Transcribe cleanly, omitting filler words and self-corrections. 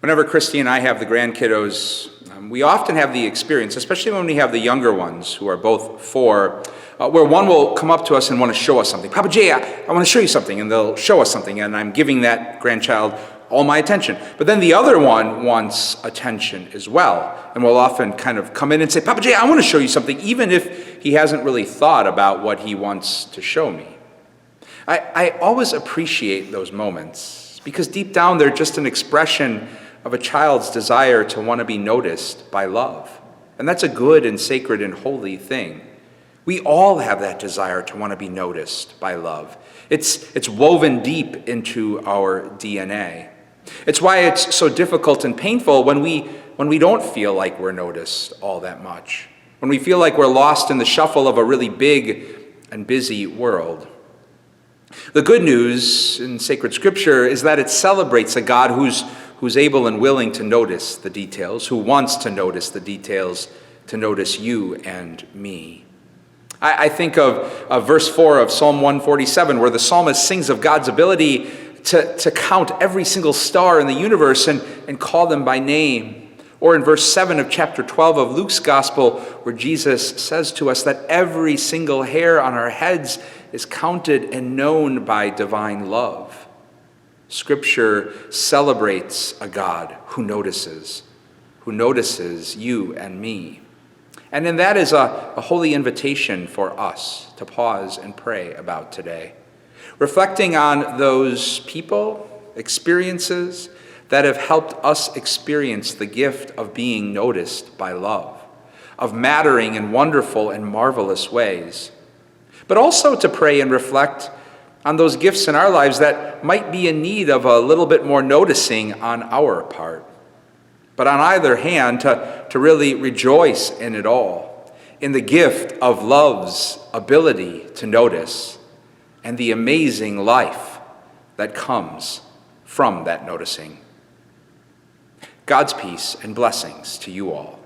Whenever Christy and I have the grandkiddos, we often have the experience, especially when we have the younger ones who are both 4, where one will come up to us and want to show us something. Papa Jay, I want to show you something, and they'll show us something, and I'm giving that grandchild all my attention. But then the other one wants attention as well, and will often kind of come in and say, Papa Jay, I want to show you something, even if he hasn't really thought about what he wants to show me. I always appreciate those moments, because deep down they're just an expression of a child's desire to want to be noticed by love. And that's a good and sacred and holy thing. We all have that desire to want to be noticed by love. It's woven deep into our DNA. It's why it's so difficult and painful when we don't feel like we're noticed all that much, when we feel like we're lost in the shuffle of a really big and busy world. The good news in sacred scripture is that it celebrates a God who's able and willing to notice the details, who wants to notice the details, to notice you and me. I think of verse 4 of Psalm 147, where the psalmist sings of God's ability to count every single star in the universe and call them by name. Or in verse 7 of chapter 12 of Luke's gospel, where Jesus says to us that every single hair on our heads is counted and known by divine love. Scripture celebrates a God who notices you and me. And then that is a holy invitation for us to pause and pray about today, reflecting on those people, experiences that have helped us experience the gift of being noticed by love, of mattering in wonderful and marvelous ways, but also to pray and reflect on those gifts in our lives that might be in need of a little bit more noticing on our part. But on either hand, to really rejoice in it all, in the gift of love's ability to notice and the amazing life that comes from that noticing. God's peace and blessings to you all.